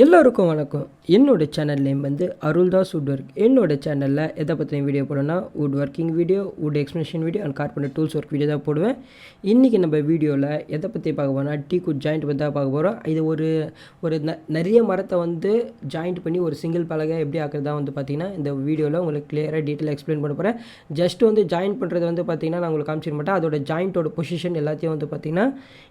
எல்லோருக்கும் வணக்கம். என்னோட சேனல் நேம் வந்து அருள்தாஸ் வுட் ஒர்க். என்னோட சேனலில் எதை பற்றின வீடியோ போடுவேன்னா wood working video, wood explanation video and carpenter tools work video தான் போடுவேன். இன்றைக்கி நம்ம வீடியோவில் எதை பற்றி பார்க்க போகிறோம்னா டீக் வுட் ஜாயிண்ட் பற்றி தான் பார்க்க போகிறோம். இது ஒரு நிறைய மரத்தை வந்து ஜாயிண்ட் பண்ணி ஒரு சிங்கிள் பலகை எப்படி ஆக்குறதா வந்து பார்த்திங்கன்னா இந்த வீடியோவில் உங்களுக்கு கிளியராக டீட்டெயிலாக எக்ஸ்பிளைன் பண்ண போகிறேன். ஜஸ்ட் வந்து ஜாயின் பண்ணுறது வந்து பார்த்திங்கன்னா நான் உங்களுக்கு காமிச்சிக்க மாட்டேன். அதோட ஜாயிண்ட்டோட பொசிஷன் எல்லாத்தையும் வந்து பார்த்திங்கன்னா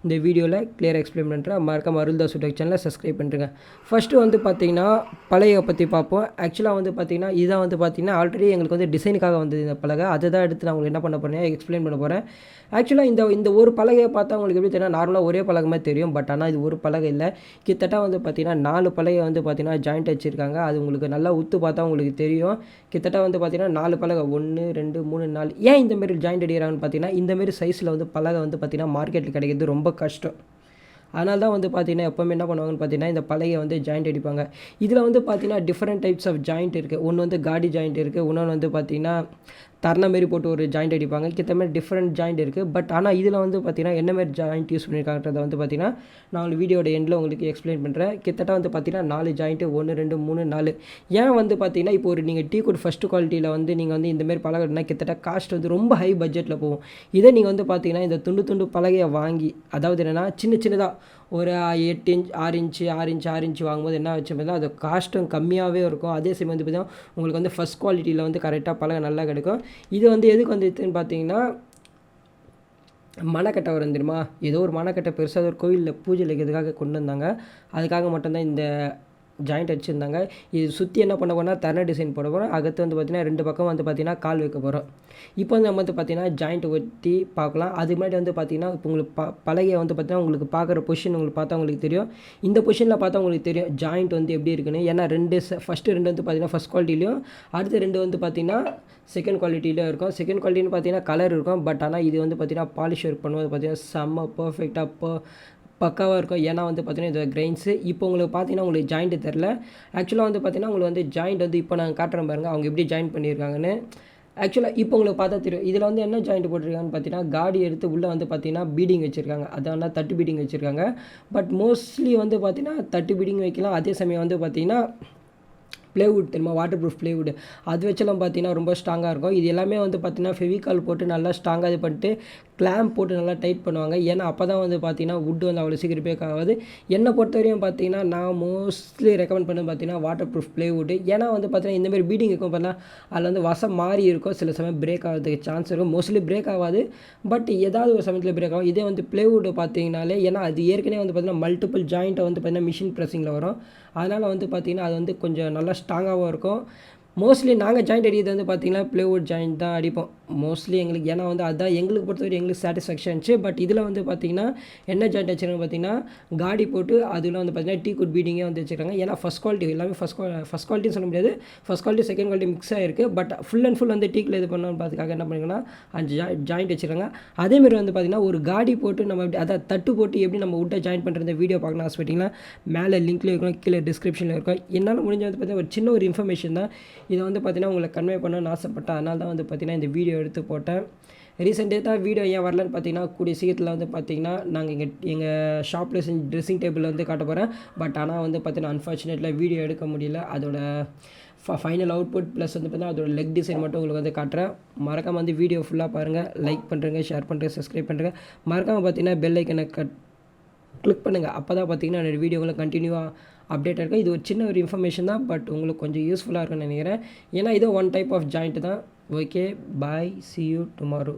இந்த வீடியோவில் கிளியராக எக்ஸ்பிளைன் பண்ணுறேன். மறக்காம அருள்தாஸ் வுட் ஒர்க் சேனலை சப்ஸ்கிரைப் பண்ணுறேங்க. ஃபஸ்ட்டு வந்து பார்த்திங்கன்னா பலகையை பற்றி பார்ப்போம். ஆக்சுவலாக வந்து பார்த்திங்கன்னா இதான் வந்து பார்த்திங்கன்னா ஆல்ரெடி எங்களுக்கு வந்து டிசைனுக்காக வந்தது இந்த பலகை. அதை தான் எடுத்து நான் உங்களுக்கு என்ன பண்ண போகிறேன் எக்ஸ்பிளைன் பண்ண போகிறேன். ஆக்சுவலாக இந்த ஒரு பலகையை பார்த்தா உங்களுக்கு எப்படி தெரியும், நார்மலாக ஒரே பலகை மாதிரி தெரியும். பட் ஆனால் இது ஒரு பலகை இல்லை, கிட்டத்தட்ட வந்து பார்த்திங்கன்னா 4 பலகை வந்து பார்த்திங்கன்னா ஜாயிண்ட் வச்சுருக்காங்க. அது உங்களுக்கு நல்லா உத்து பார்த்தா உங்களுக்கு தெரியும். கிட்டத்தட்ட வந்து பார்த்திங்கன்னா 4 பலகை 1 2 3 4. ஏன் இந்தமாரி ஜாயிண்ட் அடிக்கிறாங்கன்னு பார்த்தீங்கன்னா இந்தமாரி சைஸில் வந்து பலகை வந்து பார்த்திங்கன்னா மார்க்கெட்டில் கிடைக்கிறது ரொம்ப கஷ்டம். அதனால தான் வந்து பார்த்திங்கன்னா எப்போவுமே என்ன பண்ணுவாங்கன்னு பார்த்தீங்கன்னா இந்த பலகையை வந்து ஜாயிண்ட் அடிப்பாங்க. இதில் வந்து பார்த்திங்கன்னா டிஃப்ரெண்ட் டைப்ஸ் ஆஃப் ஜாயிண்ட் இருக்குது. ஒன்று வந்து காடி ஜாயிண்ட் இருக்குது, இன்னொன்று வந்து பார்த்திங்கன்னா தரணை மாரி போட்டு ஒரு ஜாயிண்ட் அடிப்பாங்க. கிட்ட மாதிரி டிஃப்ரெண்ட் ஜாயிண்ட் இருக்குது. பட் ஆனால் இதில் வந்து பார்த்திங்கன்னா என்ன மாதிரி ஜாயிண்ட் யூஸ் பண்ணியிருக்காங்கன்றதை வந்து பார்த்திங்கன்னா நான் உங்களுக்கு வீடியோட எண்டில் உங்களுக்கு எக்ஸ்பிளைன் பண்ணுறேன். கிட்டத்தட்ட வந்து பார்த்திங்கன்னா 4 ஜாயிண்ட்டு 1 2 3 4. ஏன் வந்து பார்த்திங்கன்னா இப்போ ஒரு நீங்கள் டீக் வுட் ஃபஸ்ட்டு குவாலிட்டியில் வந்து நீங்கள் வந்து இந்தமாரி பலகைனா கிட்டத்தட்ட காஸ்ட் வந்து ரொம்ப ஹை பட்ஜெட்டில் போகும். இதே நீங்கள் வந்து பார்த்திங்கன்னா இந்த துண்டு பலகையை வாங்கி, அதாவது என்னென்னா சின்னதாக ஒரு 8 இன்ச் 6 இன்ச்சு 6 இன்ச்சு வாங்கும்போது என்ன வச்சு பார்த்தீங்கன்னா அது காஸ்ட்டும் கம்மியாகவே இருக்கும். அதே சமயம் வந்து பார்த்திங்கன்னா உங்களுக்கு வந்து ஃபஸ்ட் குவாலிட்டியில் வந்து கரெக்டாக பலகை நல்லா கிடைக்கும். இது வந்து எதுக்கு வந்துச்சுன்னு பார்த்தீங்கன்னா மனக்கட்டை வரும் தெரியுமா, ஏதோ ஒரு மனக்கட்டை பெருசாக ஒரு கோயிலில் பூஜை வைக்கிறதுக்காக கொண்டு வந்தாங்க. அதுக்காக மட்டும்தான் இந்த ஜாயிண்ட் அடிச்சிருந்தாங்க. இது சுற்றி என்ன பண்ண போனால் தரணை டிசைன் போட போகிறோம். அடுத்து வந்து பார்த்திங்கன்னா 2 பக்கம் வந்து பார்த்திங்கன்னா கால் வைக்க போகிறோம். இப்போ வந்து நம்ம வந்து பார்த்திங்கன்னா ஜாயிண்ட் ஒட்டி பார்க்கலாம். அது முன்னாடி வந்து பார்த்திங்கன்னா இப்போ உங்களுக்கு பலகையை வந்து பார்த்திங்கன்னா உங்களுக்கு பார்க்குற பொசிஷன் உங்களுக்கு பார்த்தா உங்களுக்கு தெரியும். இந்த பொசிஷனில் பார்த்தா உங்களுக்கு தெரியும் ஜாயிண்ட் வந்து எப்படி இருக்குன்னு. ஏன்னா ஃபஸ்ட்டு 2 வந்து பார்த்திங்கன்னா ஃபஸ்ட் குவாலிட்டிலையும், அடுத்து 2 வந்து பார்த்திங்கன்னா செகண்ட் குவாலிட்டியிலும் இருக்கும். செகண்ட் குவாலிட்டின்னு பார்த்திங்கன்னா கலர் இருக்கும். பட் ஆனால் இது வந்து பார்த்திங்கன்னா பாலிஷ் ஒர்க் பண்ணும்போது பார்த்திங்கன்னா செம்ம பர்ஃபெக்டாக பக்காவாக இருக்கும். ஏன்னா வந்து பார்த்திங்கன்னா இது கிரைன்ஸு. இப்போ உங்களுக்கு பார்த்திங்கன்னா உங்களுக்கு ஜாயிண்ட்டு தெரில. ஆக்சுவலாக வந்து பார்த்திங்கன்னா உங்களுக்கு வந்து ஜாயிண்ட் வந்து இப்போ நாங்கள் காட்டுறோம் பாருங்கள் அவங்க எப்படி ஜாயின் பண்ணியிருக்காங்கன்னு. ஆக்சுவலாக இப்போ உங்களுக்கு பார்த்தா தெரியும். இதில் வந்து என்ன ஜாயிண்ட் போட்டிருக்காங்கன்னு பார்த்தீங்கன்னா காடி எடுத்து உள்ளே வந்து பார்த்திங்கன்னா பீடிங் வச்சுருக்காங்க. அதான் தட்டு பீடிங் வச்சுருக்காங்க. பட் மோஸ்ட்லி வந்து பார்த்திங்கன்னா தட்டு பீடிங் வைக்கலாம். அதே சமயம் வந்து பார்த்திங்கன்னா ப்ளேவுட் தெரியுமா, வாட்டர் ப்ரூஃப் ப்ளேவுட், அது வச்செல்லாம் பார்த்தீங்கன்னா ரொம்ப ஸ்ட்ராங்காக இருக்கும். இது எல்லாமே வந்து பார்த்திங்கன்னா ஃபெவிகால் போட்டு நல்லா ஸ்ட்ராங்காக இது பண்ணிட்டு கிளாம்ப் போட்டு நல்லா டைட் பண்ணுவாங்க. ஏன்னா அப்போ தான் வந்து பார்த்திங்கன்னா வுட் வந்து அவ்வளோ சீக்கிரம் பிரேக் ஆகாது. என்னை பொறுத்தவரையும் பார்த்திங்கன்னா நான் மோஸ்ட்லி ரெக்கமெண்ட் பண்ணது பார்த்திங்கன்னா வாட்டர் ப்ரூஃப் ப்ளேவுட். ஏன்னா வந்து பார்த்திங்கன்னா இந்தமாரி பீடிங் இருக்கும் பார்த்தா அதில் வந்து வசம் மாறி இருக்கும். சில சமயம் பிரேக் ஆகிறதுக்கு சான்ஸ் இருக்கும். மோஸ்ட்லி பிரேக் ஆகாது, பட் ஏதாவது ஒரு சமயத்தில் பிரேக் ஆகும். இதே வந்து ப்ளேவுட் பார்த்திங்கனாலே, ஏன்னா அது ஏற்கனவே வந்து பார்த்திங்கன்னா மல்டிபிள் ஜாயிண்ட்டை வந்து பார்த்திங்கன்னா மிஷின் ப்ரெஸ்ஸிங்கில் வரும். அதனால் வந்து பார்த்திங்கன்னா அது வந்து கொஞ்சம் நல்லா ஸ்ட்ராங்காகவும் இருக்கும். மோஸ்ட்லி நாங்கள் ஜாயிண்ட் அடிக்கிறது வந்து பார்த்திங்கன்னா ப்ளேவுட் ஜாயிண்ட் தான் அடிப்போம் மோஸ்ட்லி எங்களுக்கு. ஏன்னா வந்து அதுதான் எங்களுக்கு பொறுத்தவரை எங்களுக்கு சாட்டிஸ்ஃபேக்ஷன் இருந்துச்சு. பட் இதில் வந்து பார்த்திங்கன்னா என்ன ஜாயிண்ட் வச்சுருக்காங்க பார்த்திங்கன்னா காடி போட்டு அதில் வந்து பார்த்திங்கன்னா டீக் வுட் பீடிங்கே வந்து வச்சுருக்காங்க. ஏன்னா ஃபஸ்ட் குவாலிட்டி எல்லாமே ஃபஸ்ட் குவாலிட்டின்னு சொல்ல முடியாது, first quality second quality mix ஆகிருக்கு. பட் ஃபுல் அண்ட் ஃபுல் வந்து டீக்கில் இது பண்ணணும்னு பார்த்துக்காக என்ன பண்ணிங்கன்னா 5 ஜாயிண்ட் வச்சுருக்காங்க. அதேமாரி வந்து பார்த்திங்கன்னா ஒரு காடி போட்டு நம்ம அதாவது தட்டு போட்டு எப்படி நம்ம வுட்டை ஜாயின் பண்ணுறது வீடியோ பார்க்கணும் ஆசைப்பட்டிங்கன்னா மேலே லிங்க்கில் இருக்கும், கீழே டிஸ்கிரிப்ஷனில் இருக்கும். என்னால் முடிஞ்ச வந்து பார்த்திங்கன்னா ஒரு சின்ன ஒரு இன்ஃபர்மேஷன் தான். இதை வந்து பார்த்திங்கன்னா உங்களை கன்வே பண்ணணும்னு ஆசைப்பட்டேன். அதனால தான் வந்து பார்த்திங்கன்னா இந்த வீடியோ எடுத்து போட்டேன். ரீசெண்ட் டேட்டாக வீடியோ ஏன் வரலன்னு பார்த்தீங்கன்னா கூடிய சீக்கிரத்தில் வந்து பார்த்திங்கன்னா நாங்கள் எங்கள் ஷாப்பில் செஞ்சு ட்ரெஸ்ஸிங் டேபிளில் வந்து காட்ட போகிறேன். பட் ஆனால் வந்து பார்த்திங்கன்னா அன்ஃபார்ச்சுனேட்லி வீடியோ எடுக்க முடியல. அதோட ஃபைனல் அவுட்புட் ப்ளஸ் வந்து பார்த்திங்கன்னா அதோட லெக் டிசைன் மட்டும் உங்களுக்கு வந்து காட்டுறேன். மறக்காமல் வந்து வீடியோ ஃபுல்லாக பாருங்கள். லைக் பண்ணுறேங்க, ஷேர் பண்ணுறேங்க, சப்ஸ்கிரைப் பண்ணுறேங்க. மறக்காமல் பார்த்திங்கன்னா பெல் ஐக்கனை கிளிக் பண்ணுங்கள். அப்போ தான் பார்த்திங்கன்னா என்னோடய வீடியோவில் கண்டினியூவாக அப்டேட் இருக்கும். இது ஒரு சின்ன ஒரு இன்ஃபர்மேஷன் தான், பட் உங்களுக்கு கொஞ்சம் யூஸ்ஃபுல்லாக இருக்கும்னு நினைக்கிறேன். ஏன்னா இது ஒன் டைப் ஆஃப் ஜாயிண்ட் தான். Okay, bye, see you tomorrow.